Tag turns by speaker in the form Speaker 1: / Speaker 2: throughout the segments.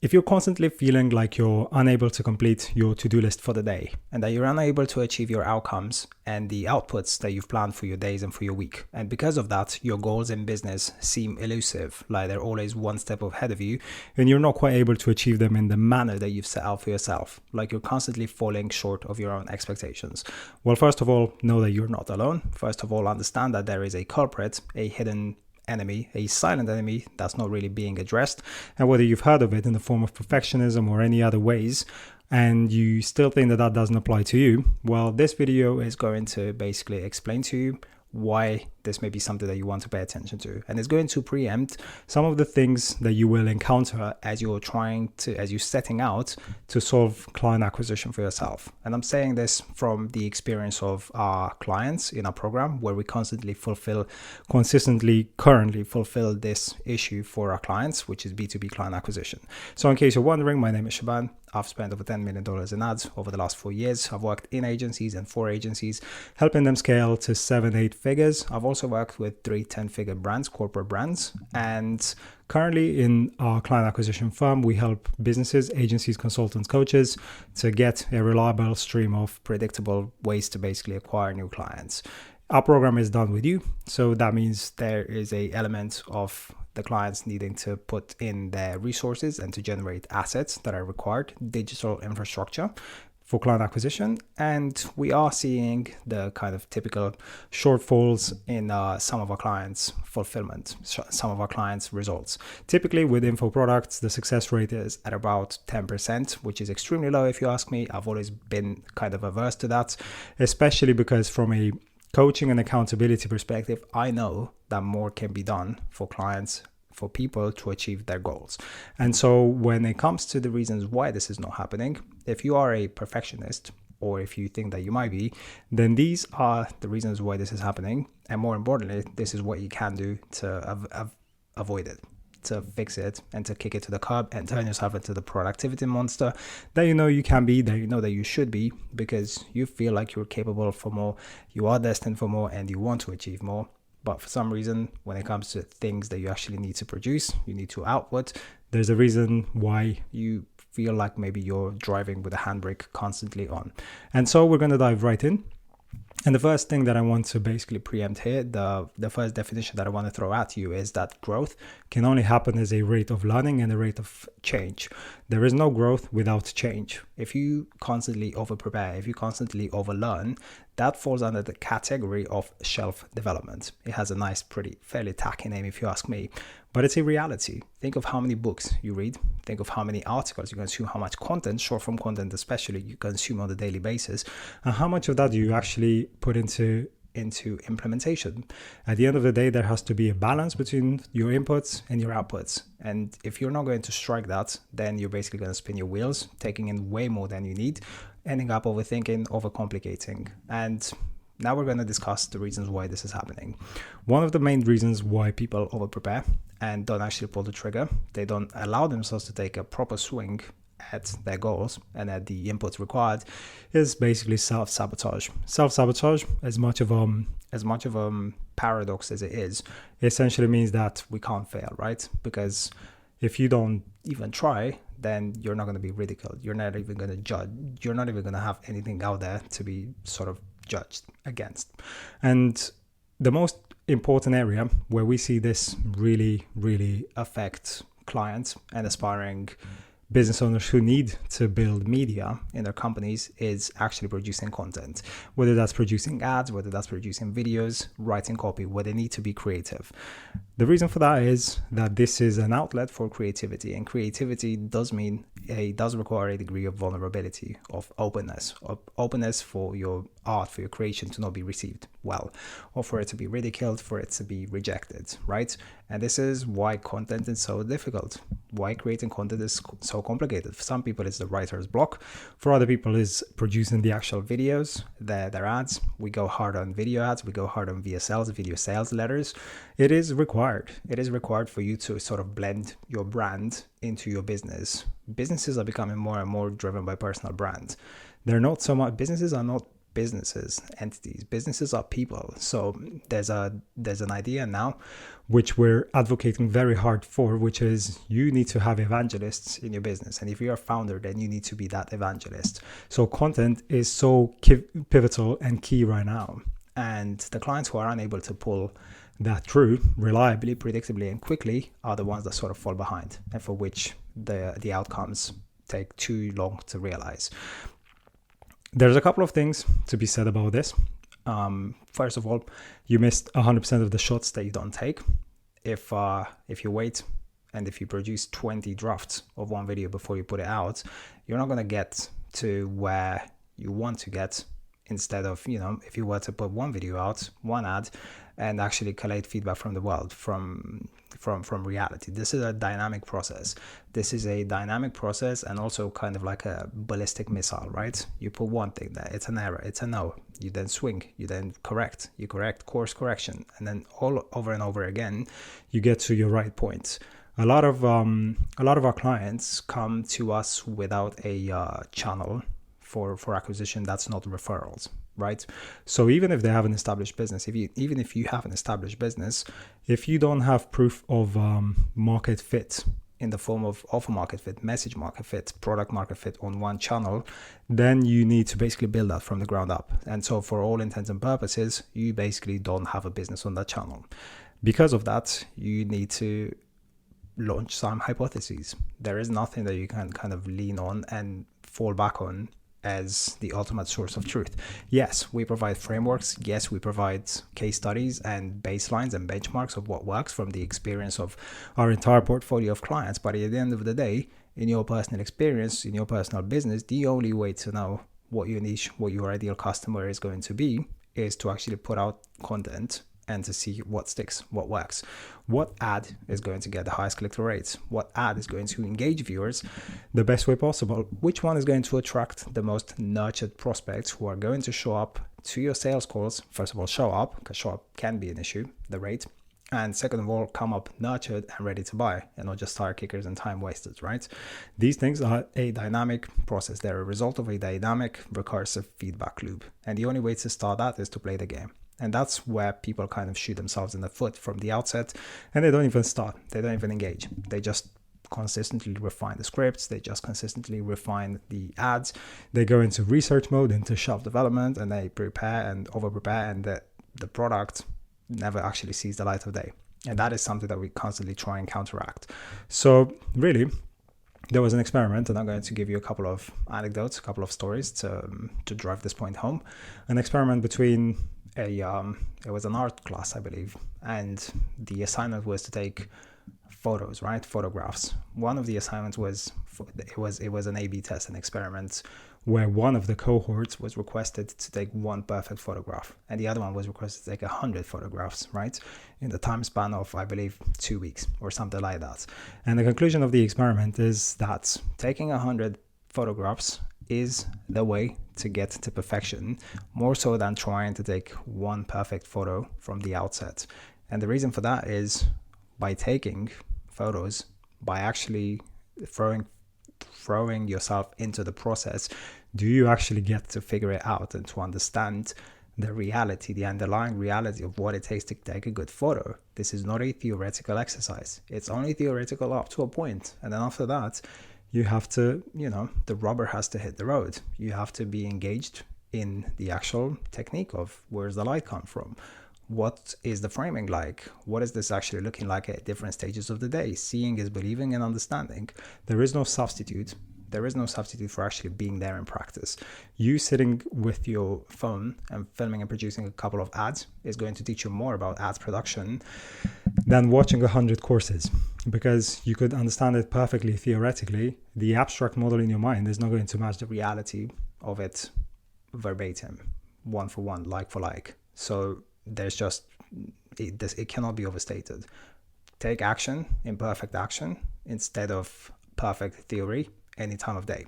Speaker 1: If you're constantly feeling like you're unable to complete your to-do list for the day and that you're unable to achieve your outcomes and the outputs that you've planned for your days and for your week, and because of that, your goals in business seem elusive, like they're always one step ahead of you, and you're not quite able to achieve them in the manner that you've set out for yourself, like you're constantly falling short of your own expectations. Well, first of all, know that you're not alone. First of all, understand that there is a culprit, a hidden enemy, a silent enemy that's not really being addressed. And whether you've heard of it in the form of perfectionism or any other ways, and you still think that that doesn't apply to you, well, this video is going to basically explain to you why this may be something that you want to pay attention to. And it's going to preempt some of the things that you will encounter as you're setting out to solve client acquisition for yourself. And I'm saying this from the experience of our clients in our program, where we consistently currently fulfill this issue for our clients, which is B2B client acquisition. So in case you're wondering, my name is Shaban. I've spent over $10 million in ads over the last 4 years. I've worked in agencies and for agencies, helping them scale to 7-8 figures. I've also worked with 3-10-figure brands, corporate brands. And currently in our client acquisition firm, we help businesses, agencies, consultants, coaches to get a reliable stream of predictable ways to basically acquire new clients. Our program is done with you. So that means there is an element of the clients needing to put in their resources and to generate assets that are required, digital infrastructure for client acquisition. And we are seeing the kind of typical shortfalls in some of our clients' fulfillment, some of our clients' results. Typically with info products, the success rate is at about 10%, which is extremely low if you ask me. I've always been kind of averse to that, especially because from a coaching and accountability perspective, I know that more can be done for clients, for people to achieve their goals. And so when it comes to the reasons why this is not happening, if you are a perfectionist, or if you think that you might be, then these are the reasons why this is happening. And more importantly, this is what you can do to avoid it, to fix it, and to kick it to the curb and turn yourself into the productivity monster that you know you can be, that you know that you should be, because you feel like you're capable for more, you are destined for more, and you want to achieve more. But for some reason, when it comes to things that you actually need to produce, you need to output, there's a reason why you feel like maybe you're driving with the handbrake constantly on. And so we're going to dive right in. And the first thing that I want to basically preempt here, the first definition that I want to throw at you is that growth can only happen as a rate of learning and a rate of change. There is no growth without change. If you constantly over-prepare, if you constantly over-learn, that falls under the category of shelf development. It has a nice, pretty, fairly tacky name if you ask me, but it's a reality. Think of how many books you read. Think of how many articles you consume, how much content, short form content especially, you consume on a daily basis, and how much of that do you actually put into implementation. At the end of the day, there has to be a balance between your inputs and your outputs. And if you're not going to strike that, then you're basically going to spin your wheels, taking in way more than you need, ending up overthinking, overcomplicating. And now we're going to discuss the reasons why this is happening. One of the main reasons why people overprepare and don't actually pull the trigger, they don't allow themselves to take a proper swing at their goals and at the inputs required, is basically self-sabotage. Self-sabotage, as much of a paradox as it is, essentially means that we can't fail, right? Because if you don't even try, then you're not going to be ridiculed. You're not even going to judge. You're not even going to have anything out there to be sort of judged against. And the most important area where we see this really, really affect clients and aspiring business owners who need to build media in their companies is actually producing content, whether that's producing ads, whether that's producing videos, writing copy, where they need to be creative. The reason for that is that this is an outlet for creativity, and creativity does require a degree of vulnerability, of openness for your art, for your creation to not be received well, or for it to be ridiculed, for it to be rejected, right? And this is why content is so difficult, why creating content is so complicated. For some people, it's the writer's block. For other people, it's producing the actual videos, their ads. We go hard on video ads. We go hard on VSLs, video sales letters. It is required. It is required for you to sort of blend your brand into your business. Businesses are becoming more and more driven by personal brand. Businesses are not businesses, entities. Businesses are people. So there's an idea now which we're advocating very hard for, which is you need to have evangelists in your business. And if you're a founder, then you need to be that evangelist. So content is so pivotal and key right now. And the clients who are unable to pull that through reliably, predictably, and quickly are the ones that sort of fall behind, and for which the outcomes take too long to realize. There's a couple of things to be said about this. First of all, you missed 100% of the shots that you don't take. If you wait and if you produce 20 drafts of one video before you put it out, you're not going to get to where you want to get. Instead of, if you were to put one video out, one ad, and actually collate feedback from the world, from reality. This is a dynamic process. And also kind of like a ballistic missile, right? You put one thing there, it's an error, it's a no. You then swing, you then correct, course correction, and then all over and over again, you get to your right point. A lot of our clients come to us without a channel for acquisition that's not referrals, right? So even if they have an established business, even if you have an established business, if you don't have proof of market fit in the form of offer market fit, message market fit, product market fit on one channel, then you need to basically build that from the ground up. And so for all intents and purposes, you basically don't have a business on that channel. Because of that, you need to launch some hypotheses. There is nothing that you can kind of lean on and fall back on as the ultimate source of truth. Yes, we provide frameworks. Yes, we provide case studies and baselines and benchmarks of what works from the experience of our entire portfolio of clients. But at the end of the day, in your personal experience, in your personal business, the only way to know what your niche, what your ideal customer is going to be, is to actually put out content and to see what sticks, what works. What ad is going to get the highest click-through rates? What ad is going to engage viewers the best way possible? Which one is going to attract the most nurtured prospects who are going to show up to your sales calls? First of all, show up, because show up can be an issue, the rate. And second of all, come up nurtured and ready to buy, and not just tire kickers and time wasters, right? These things are a dynamic process. They're a result of a dynamic recursive feedback loop. And the only way to start that is to play the game. And that's where people kind of shoot themselves in the foot from the outset, and they don't even start. They don't even engage. They just consistently refine the scripts. They just consistently refine the ads. They go into research mode, into shelf development, and they prepare and over prepare, and the product never actually sees the light of day. And that is something that we constantly try and counteract. So really, there was an experiment, and I'm going to give you a couple of anecdotes, a couple of stories to drive this point home. An experiment between it was an art class, I believe, and the assignment was to take photos, right? Photographs. One of the assignments was an A/B test, an experiment where one of the cohorts was requested to take one perfect photograph, and the other one was requested to take 100 photographs, right? In the time span of, I believe, 2 weeks or something like that. And the conclusion of the experiment is that taking 100 photographs is the way to get to perfection, more so than trying to take one perfect photo from the outset. And the reason for that is by taking photos, by actually throwing yourself into the process, do you actually get to figure it out and to understand the reality, the underlying reality of what it takes to take a good photo. This is not a theoretical exercise. It's only theoretical up to a point. And then after that, you have to, the rubber has to hit the road. You have to be engaged in the actual technique of where's the light come from? What is the framing like? What is this actually looking like at different stages of the day? Seeing is believing and understanding. There is no substitute. There is no substitute for actually being there in practice. You sitting with your phone and filming and producing a couple of ads is going to teach you more about ads production than watching 100 courses, because you could understand it perfectly theoretically. The abstract model in your mind is not going to match the reality of it verbatim, one for one, like for like. So there's just, it cannot be overstated. Take action, imperfect action, instead of perfect theory any time of day.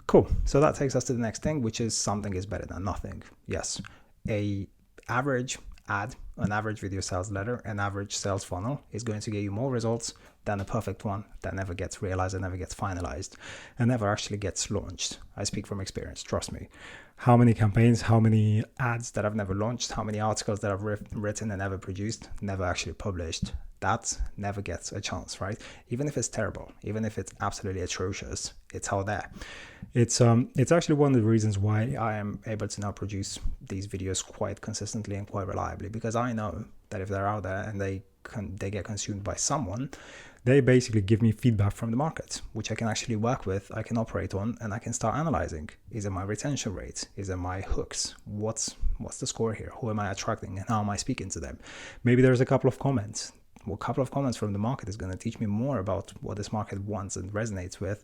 Speaker 1: Cool. So that takes us to the next thing, which is something is better than nothing. Yes, a average ad, an average video sales letter, an average sales funnel is going to get you more results than a perfect one that never gets realized and never gets finalized and never actually gets launched. I speak from experience, trust me. How many campaigns, how many ads that I've never launched, how many articles that I've written and never produced, never actually published. That never gets a chance, right? Even if it's terrible, even if it's absolutely atrocious, it's out there. It's actually one of the reasons why I am able to now produce these videos quite consistently and quite reliably, because I know that if they're out there and they get consumed by someone, they basically give me feedback from the market, which I can actually work with, I can operate on, and I can start analyzing. Is it my retention rate? Is it my hooks? What's the score here? Who am I attracting and how am I speaking to them? Maybe there's a couple of comments. Well, a couple of comments from the market is going to teach me more about what this market wants and resonates with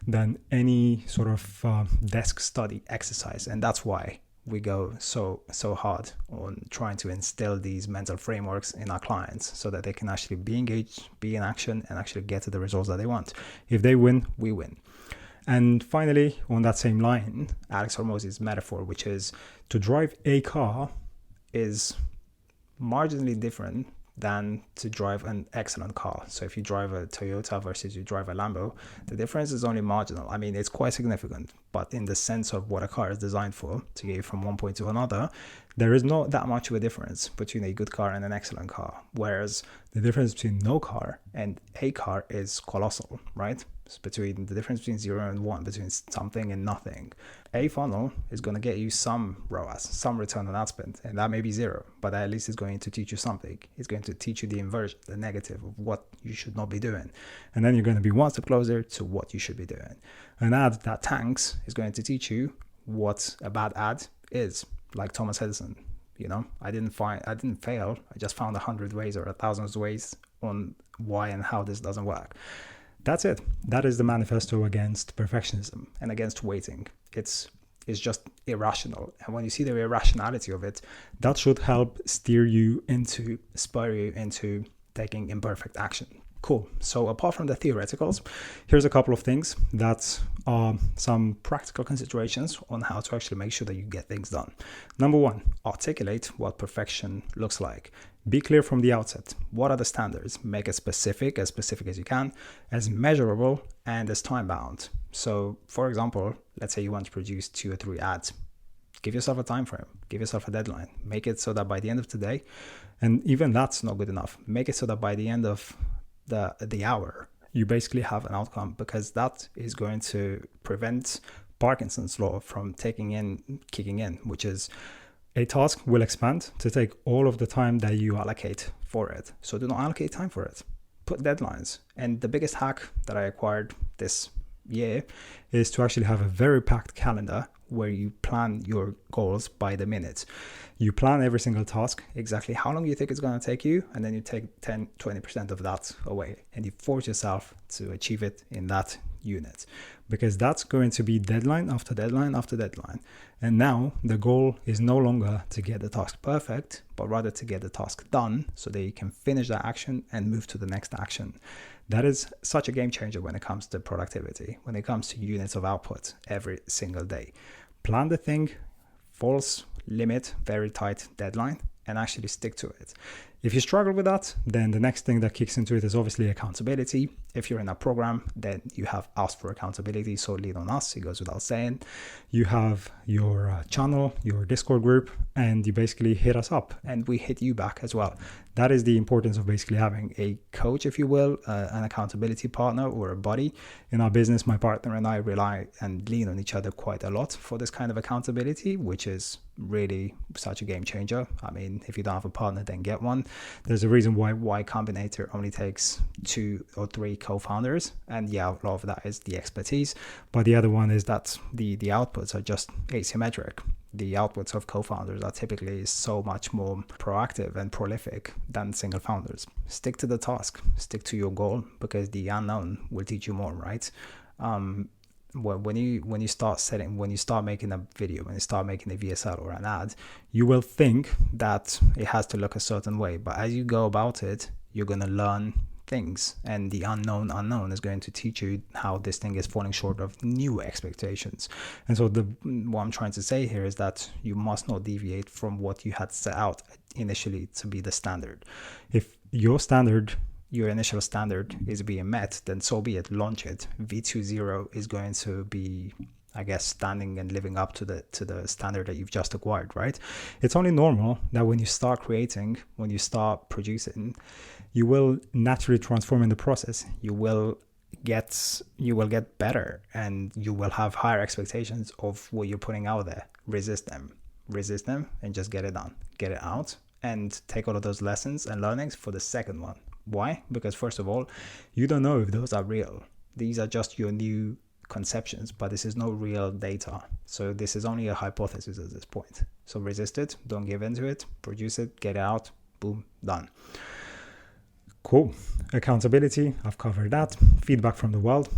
Speaker 1: than any sort of desk study exercise. And that's why we go so hard on trying to instill these mental frameworks in our clients so that they can actually be engaged, be in action, and actually get to the results that they want. If they win, we win. And finally, on that same line, Alex Hormozzi's metaphor, which is to drive a car, is marginally different than to drive an excellent car. So if you drive a Toyota versus you drive a Lambo, the difference is only marginal. I mean, it's quite significant, but in the sense of what a car is designed for, to get you from one point to another, there is not that much of a difference between a good car and an excellent car. Whereas the difference between no car and a car is colossal, right? It's between the difference between 0 and 1, between something and nothing. A funnel is going to get you some ROAS, some return on ad spend, and that may be 0, but at least it's going to teach you something. It's going to teach you the inversion, the negative of what you should not be doing. And then you're going to be one step closer to what you should be doing. An ad that tanks is going to teach you what a bad ad is, like Thomas Edison. You know, I didn't fail. I just found 100 ways or 1,000 ways on why and how this doesn't work. That's it. That is the manifesto against perfectionism and against waiting. It's just irrational. And when you see the irrationality of it, that should help spur you into taking imperfect action. Cool. So apart from the theoreticals, here's a couple of things that are some practical considerations on how to actually make sure that you get things done. Number 1, articulate what perfection looks like. Be clear from the outset. What are the standards? Make it specific as you can, as measurable, and as time-bound. So, for example, let's say you want to produce 2 or 3 ads. Give yourself a time frame. Give yourself a deadline. Make it so that by the end of today, and even that's not good enough, make it so that by the end of the hour, you basically have an outcome, because that is going to prevent Parkinson's law from kicking in, which is a task will expand to take all of the time that you allocate for it. So do not allocate time for it. Put deadlines. And the biggest hack that I acquired this year is to actually have a very packed calendar where you plan your goals by the minute. You plan every single task, exactly how long you think it's going to take you, and then you take 10-20% of that away, and you force yourself to achieve it in that unit, because that's going to be deadline after deadline after deadline. And now the goal is no longer to get the task perfect, but rather to get the task done so that you can finish that action and move to the next action. That is such a game changer when it comes to productivity, when it comes to units of output every single day. Plan the thing, false limit, very tight deadline, and actually stick to it. If you struggle with that, then the next thing that kicks into it is obviously accountability. If you're in a program, then you have asked for accountability, so lean on us, it goes without saying. You have your channel, your Discord group, and you basically hit us up and we hit you back as well. That is the importance of basically having a coach, if you will, an accountability partner or a buddy. In our business, my partner and I rely and lean on each other quite a lot for this kind of accountability, which is really such a game changer. I mean, if you don't have a partner, then get one. There's a reason why Y Combinator only takes 2 or 3 co-founders, and yeah, a lot of that is the expertise, but the other one is that the outputs are just asymmetric. The outputs of co-founders are typically so much more proactive and prolific than single founders. Stick to the task, stick to your goal, because the unknown will teach you more, right? When you start making a video, when you start making a VSL or an ad, you will think that it has to look a certain way, but as you go about it, you're going to learn things, and the unknown is going to teach you how this thing is falling short of new expectations. And so what I'm trying to say here is that you must not deviate from what you had set out initially to be the standard. If your standard your initial standard is being met, then so be it, launch it. V2.0 is going to be, I guess, standing and living up to the standard that you've just acquired, right? It's only normal that when you start creating, when you start producing, you will naturally transform in the process. You will get better, and you will have higher expectations of what you're putting out there. Resist them, and just get it done, get it out, and take all of those lessons and learnings for the second one. Why? Because first of all, you don't know if those are real. These are just your new conceptions, but this is no real data. So this is only a hypothesis at this point. So resist it, don't give into it, produce it, get it out, boom, done. Cool. Accountability, I've covered that. Feedback from the world,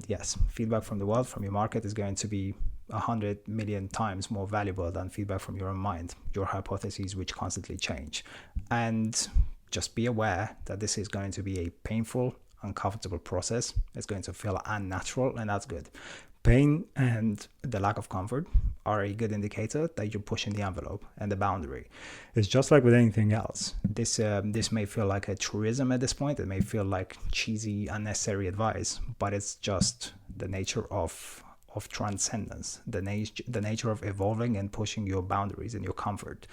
Speaker 1: yes. Feedback from the world, from your market, is going to be 100 million times more valuable than feedback from your own mind, your hypotheses, which constantly change. And just be aware that this is going to be a painful, uncomfortable process. It's going to feel unnatural, and that's good. Pain and the lack of comfort are a good indicator that you're pushing the envelope and the boundary. It's just like with anything else. This may feel like a truism at this point. It may feel like cheesy, unnecessary advice, but it's just the nature of transcendence, the nature of evolving and pushing your boundaries and your comfort.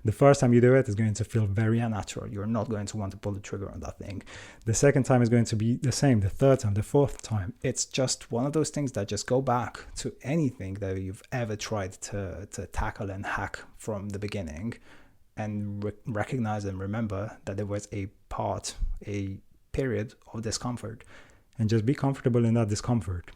Speaker 1: The first time you do it is going to feel very unnatural. You're not going to want to pull the trigger on that thing. The second time is going to be the same. The third time, the fourth time. It's just one of those things that just go back to anything that you've ever tried to tackle and hack from the beginning, and recognize and remember that there was a period of discomfort, and just be comfortable in that discomfort.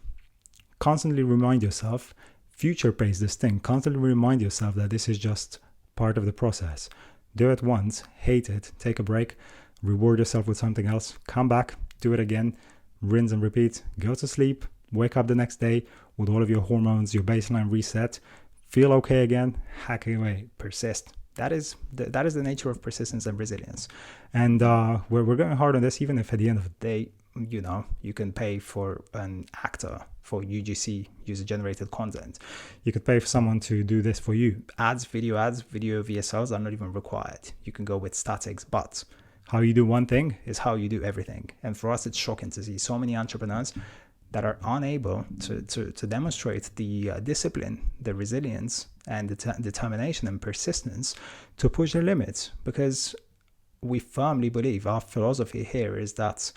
Speaker 1: Constantly remind yourself, future pace this thing. Constantly remind yourself that this is just part of the process. Do it once, hate it, take a break, reward yourself with something else, come back, do it again, rinse and repeat, go to sleep, wake up the next day with all of your hormones, your baseline reset, feel okay again, hack away, persist. That is the nature of persistence and resilience. And we're going hard on this, even if at the end of the day, you can pay for an actor for UGC, user-generated content. You could pay for someone to do this for you. Video VSLs are not even required. You can go with statics, but how you do one thing is how you do everything. And for us, it's shocking to see so many entrepreneurs that are unable to demonstrate the discipline, the resilience, and the determination and persistence to push their limits. Because we firmly believe, our philosophy here is that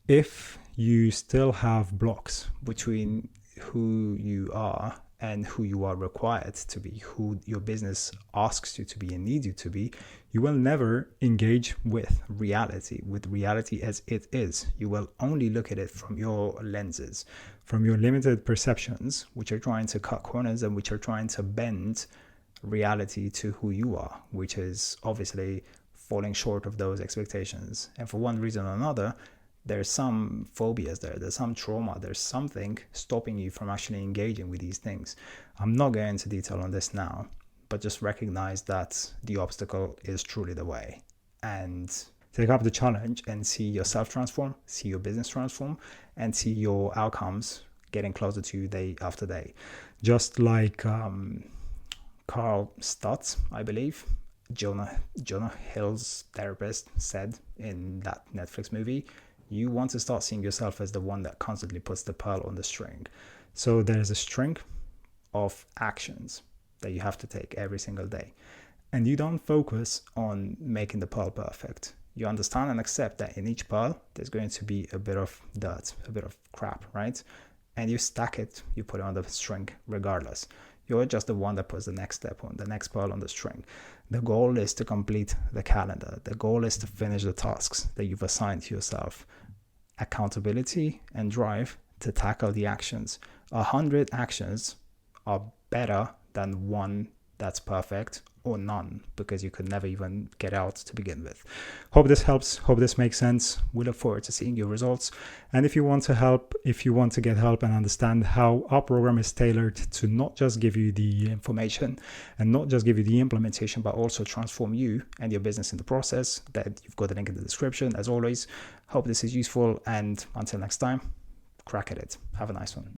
Speaker 1: if you still have blocks between who you are and who you are required to be, who your business asks you to be and needs you to be, you will never engage with reality as it is. You will only look at it from your lenses, from your limited perceptions, which are trying to cut corners and which are trying to bend reality to who you are, which is obviously falling short of those expectations. And for one reason or another, there's some phobias there's some trauma, there's something stopping you from actually engaging with these things. I'm not going into detail on this now, but just recognize that the obstacle is truly the way, and take up the challenge and see yourself transform, see your business transform, and see your outcomes getting closer to you day after day. Just like Carl Stutz, I believe, Jonah Hill's therapist, said in that Netflix movie, you want to start seeing yourself as the one that constantly puts the pearl on the string. So there's a string of actions that you have to take every single day. And you don't focus on making the pearl perfect. You understand and accept that in each pearl, there's going to be a bit of dirt, a bit of crap, right? And you stack it, you put it on the string regardless. You're just the one that puts the next step on, the next pearl on the string. The goal is to complete the calendar. The goal is to finish the tasks that you've assigned to yourself. Accountability and drive to tackle the actions. 100 actions are better than one that's perfect, or none, because you could never even get out to begin with. Hope this helps. Hope this makes sense. We look forward to seeing your results. And if you want to get help and understand how our program is tailored to not just give you the information and not just give you the implementation, but also transform you and your business in the process, that you've got a link in the description. As always, hope this is useful. And until next time, crack at it. Have a nice one.